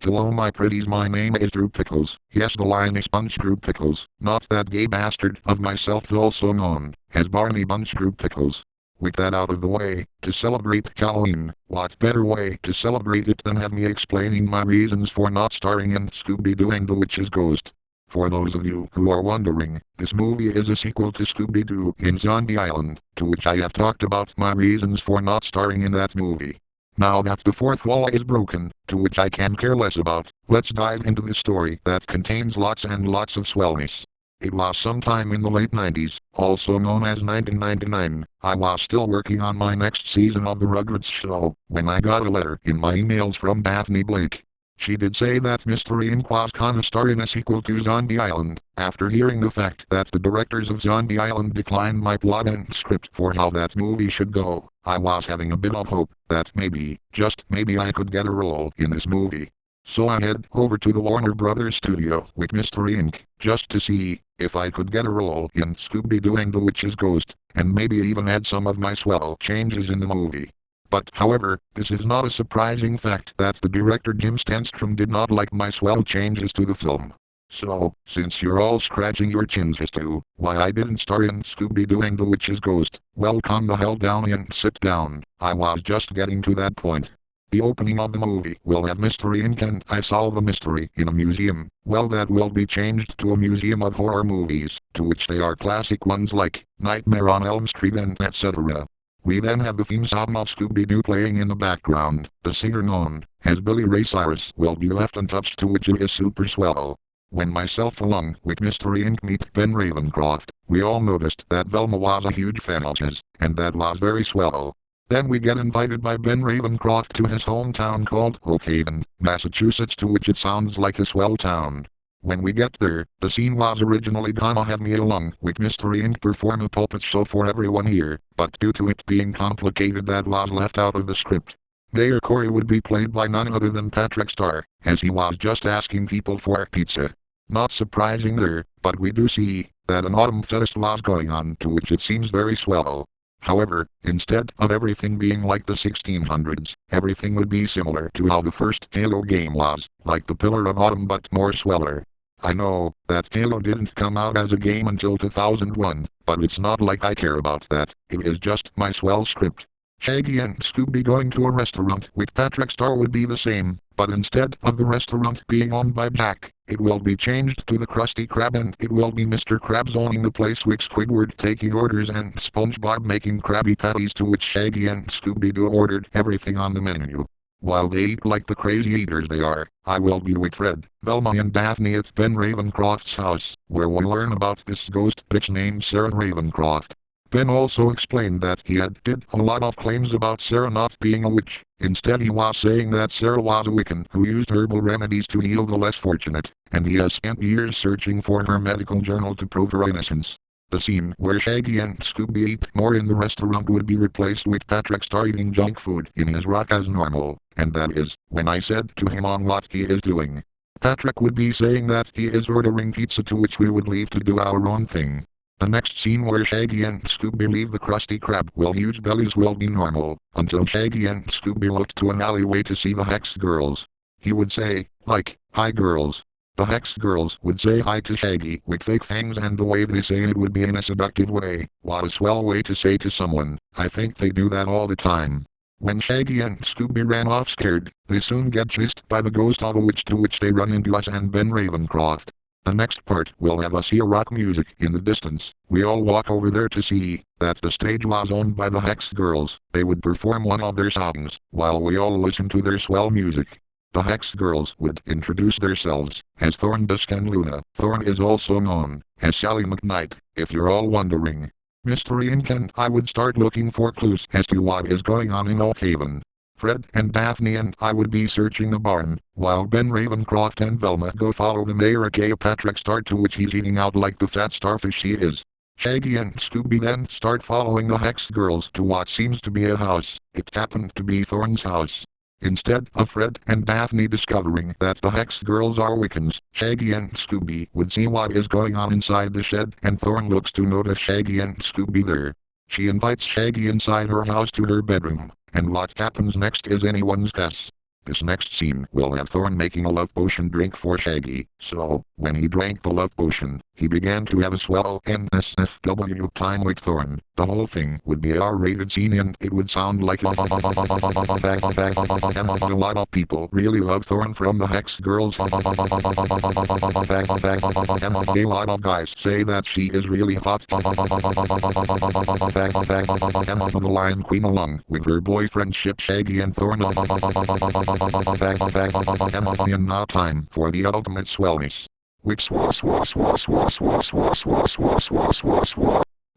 Hello my pretties, my name is Drew Pickles. Yes, the Liney Sponge Drew Pickles, not that gay bastard of myself also known as Barney Bunch Drew Pickles. With that out of the way, to celebrate Halloween, what better way to celebrate it than have me explaining my reasons for not starring in Scooby Doo and the Witch's Ghost. For those of you who are wondering, this movie is a sequel to Scooby Doo in Zombie Island, to which I have talked about my reasons for not starring in that movie. Now that the fourth wall is broken, to which I can care less about, let's dive into the story that contains lots and lots of swellness. It was sometime in the late 90s, also known as 1999, I was still working on my next season of the Rugrats show, when I got a letter in my emails from Daphne Blake. She did say that Mystery Inc. was gonna star in a sequel to Zombie Island, after hearing the fact that the directors of Zombie Island declined my plot and script for how that movie should go. I was having a bit of hope that maybe, just maybe I could get a role in this movie. So I head over to the Warner Brothers studio with Mystery Inc. just to see if I could get a role in Scooby Doo and the Witch's Ghost, and maybe even add some of my swell changes in the movie. But, however, this is not a surprising fact that the director Jim Stanstrom did not like my swell changes to the film. So, since you're all scratching your chins as to why I didn't star in Scooby Doo and the Witch's Ghost, well, calm the hell down and sit down. I was just getting to that point. The opening of the movie will have Mystery Inc. and I solve a mystery in a museum. Well, that will be changed to a museum of horror movies, to which they are classic ones like Nightmare on Elm Street and etc. We then have the theme song of Scooby Doo playing in the background. The singer known as Billy Ray Cyrus will be left untouched, to which it is super swell. When myself along with Mystery Inc. meet Ben Ravencroft, we all noticed that Velma was a huge fan of his, and that was very swell. Then we get invited by Ben Ravencroft to his hometown called Oak Haven, Massachusetts, to which it sounds like a swell town. When we get there, the scene was originally gonna have me along with Mystery Inc. perform a puppet show for everyone here, but due to it being complicated, that was left out of the script. Mayor Corey would be played by none other than Patrick Star, as he was just asking people for pizza. Not surprising there, but we do see that an autumn fest was going on, to which it seems very swell. However, instead of everything being like the 1600s, everything would be similar to how the first Halo game was, like the Pillar of Autumn but more sweller. I know that Halo didn't come out as a game until 2001, but it's not like I care about that. It is just my swell script. Shaggy and Scooby going to a restaurant with Patrick Star would be the same, but instead of the restaurant being owned by Jack, it will be changed to the Krusty Krab, and it will be Mr. Krabs owning the place with Squidward taking orders and SpongeBob making Krabby Patties, to which Shaggy and Scooby-Doo ordered everything on the menu. While they eat like the crazy eaters they are, I will be with Fred, Velma and Daphne at Ben Ravencroft's house, where we learn about this ghost bitch named Sarah Ravencroft. Ben also explained that he did a lot of claims about Sarah not being a witch. Instead, he was saying that Sarah was a Wiccan who used herbal remedies to heal the less fortunate, and he has spent years searching for her medical journal to prove her innocence. The scene where Shaggy and Scooby eat more in the restaurant would be replaced with Patrick Star eating junk food in his rock as normal, and that is when I said to him on what he is doing. Patrick would be saying that he is ordering pizza, to which we would leave to do our own thing. The next scene where Shaggy and Scooby leave the Krusty Krab, well, huge bellies will be normal, until Shaggy and Scooby looked to an alleyway to see the Hex Girls. He would say, like, "Hi girls." The Hex Girls would say hi to Shaggy with fake fangs, and the way they say it would be in a seductive way. What a swell way to say to someone. I think they do that all the time. When Shaggy and Scooby ran off scared, they soon get chased by the ghost of a witch, to which they run into us and Ben Ravencroft. The next part will have us hear rock music in the distance. We all walk over there to see that the stage was owned by the Hex Girls. They would perform one of their songs, while we all listen to their swell music. The Hex Girls would introduce themselves as Thorn, Dusk and Luna. Thorn is also known as Sally McKnight, if you're all wondering. Mystery Inc. and I would start looking for clues as to what is going on in Oak Haven. Fred and Daphne and I would be searching the barn, while Ben Ravencroft and Velma go follow the mayor aka Patrick Star, to which he's eating out like the fat starfish he is. Shaggy and Scooby then start following the Hex Girls to what seems to be a house. It happened to be Thorn's house. Instead of Fred and Daphne discovering that the Hex Girls are Wiccans, Shaggy and Scooby would see what is going on inside the shed, and Thorn looks to notice Shaggy and Scooby there. She invites Shaggy inside her house to her bedroom, and what happens next is anyone's guess. This next scene will have Thorn making a love potion drink for Shaggy, so, when he drank the love potion, he began to have a swell NSFW time with Thorn. The whole thing would be a R-rated scene and it would sound like a lot of people really love Thorn from the Hex Girls. A lot of guys say that she is really hot. The Lion Queen along with her boyfriend ship Shaggy and Thorn. And now time for the ultimate swellness.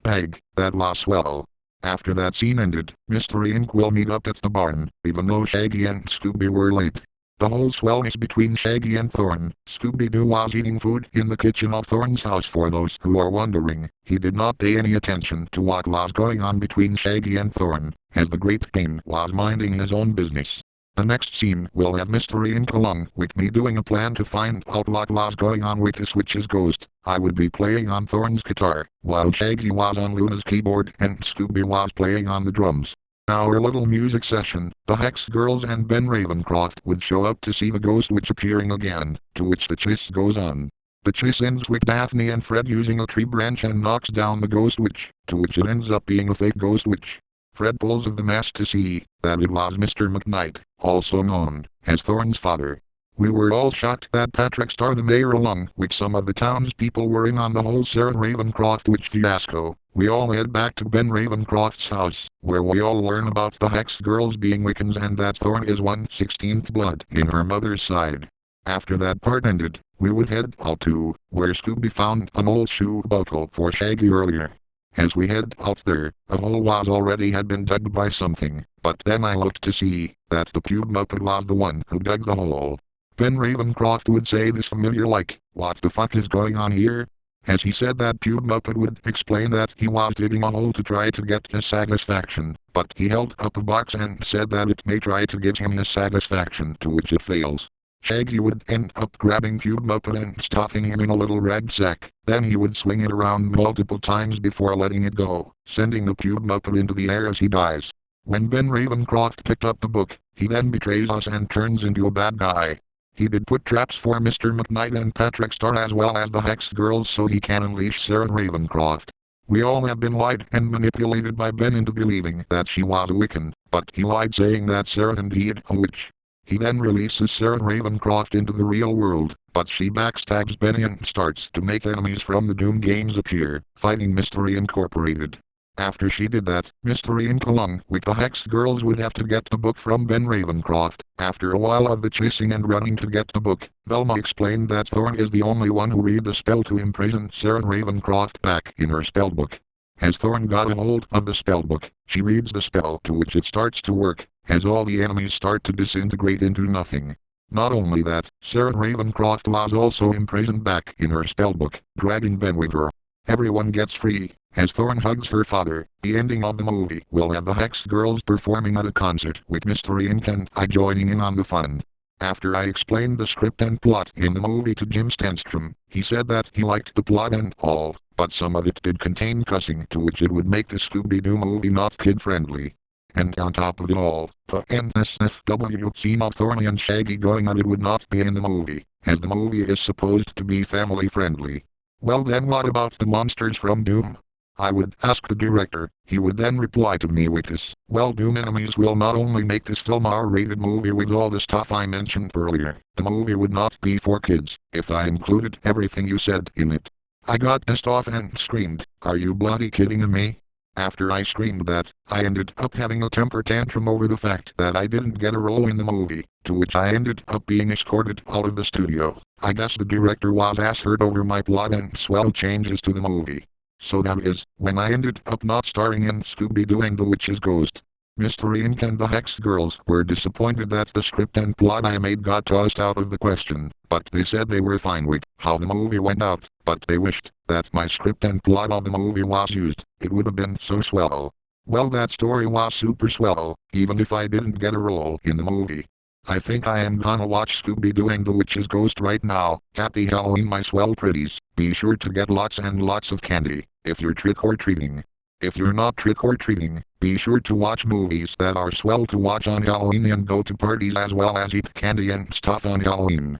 Bag, that was swell. After that scene ended, Mystery Inc. will meet up at the barn, even though Shaggy and Scooby were late. The whole swellness between Shaggy and Thorn. Scooby Doo was eating food in the kitchen of Thorn's house. For those who are wondering, he did not pay any attention to what was going on between Shaggy and Thorn, as the Great King was minding his own business. The next scene will have Mystery Inc. along with me doing a plan to find out what was going on with this witch's ghost. I would be playing on Thorn's guitar, while Shaggy was on Luna's keyboard and Scooby was playing on the drums. Our little music session, the Hex Girls and Ben Ravencroft would show up to see the ghost witch appearing again, to which the chase goes on. The chase ends with Daphne and Fred using a tree branch and knocks down the ghost witch, to which it ends up being a fake ghost witch. Fred pulls of the mask to see that it was Mr. McKnight, also known as Thorn's father. We were all shocked that Patrick Star the mayor along with some of the townspeople were in on the whole Sarah Ravencroft witch fiasco. We all head back to Ben Ravencroft's house, where we all learn about the Hex Girls being Wiccans and that Thorn is 1/16th blood in her mother's side. After that part ended, we would head out to where Scooby found an old shoe buckle for Shaggy earlier. As we head out there, a hole was already had been dug by something, but then I looked to see that the Pube Muppet was the one who dug the hole. Ben Ravencroft would say this familiar like, "What the fuck is going on here?" As he said that Pube Muppet would explain that he was digging a hole to try to get his satisfaction, but he held up a box and said that it may try to give him his satisfaction, to which it fails. Shaggy would end up grabbing Pube Muppet and stuffing him in a little rag sack. Then he would swing it around multiple times before letting it go, sending the Pube Muppet into the air as he dies. When Ben Ravencroft picked up the book, he then betrays us and turns into a bad guy. He did put traps for Mr. McKnight and Patrick Star as well as the Hex Girls so he can unleash Sarah Ravencroft. We all have been lied and manipulated by Ben into believing that she was a Wiccan, but he lied saying that Sarah indeed a witch. He then releases Sarah Ravencroft into the real world, but she backstabs Benny and starts to make enemies from the Doom games appear, fighting Mystery Incorporated. After she did that, Mystery Inc. along with the Hex Girls would have to get the book from Ben Ravencroft. After a while of the chasing and running to get the book, Velma explained that Thorn is the only one who read the spell to imprison Sarah Ravencroft back in her spellbook. As Thorn got a hold of the spellbook, she reads the spell to which it starts to work, as all the enemies start to disintegrate into nothing. Not only that, Sarah Ravencroft was also imprisoned back in her spellbook, dragging Ben with her. Everyone gets free, as Thorn hugs her father. The ending of the movie will have the Hex Girls performing at a concert with Mystery Inc. and I joining in on the fun. After I explained the script and plot in the movie to Jim Stenstrom, he said that he liked the plot and all, but some of it did contain cussing, to which it would make the Scooby-Doo movie not kid-friendly. And on top of it all, the NSFW scene of Thorny and Shaggy going at it would not be in the movie, as the movie is supposed to be family-friendly. Well then, what about the monsters from Doom? I would ask the director. He would then reply to me with this: well, Doom enemies will not only make this film R-rated movie with all the stuff I mentioned earlier, the movie would not be for kids if I included everything you said in it. I got pissed off and screamed, "Are you bloody kidding me?" After I screamed that, I ended up having a temper tantrum over the fact that I didn't get a role in the movie, to which I ended up being escorted out of the studio. I guess the director was ass-hurt over my plot and swell changes to the movie. So that is when I ended up not starring in Scooby-Doo and the Witch's Ghost. Mystery Inc. and the Hex Girls were disappointed that the script and plot I made got tossed out of the question, but they said they were fine with how the movie went out, but they wished that my script and plot of the movie was used. It would have been so swell. Well, that story was super swell, even if I didn't get a role in the movie. I think I am gonna watch Scooby-Doo and the Witch's Ghost right now. Happy Halloween, my swell pretties. Be sure to get lots and lots of candy if you're trick-or-treating. If you're not trick-or-treating, be sure to watch movies that are swell to watch on Halloween and go to parties as well as eat candy and stuff on Halloween.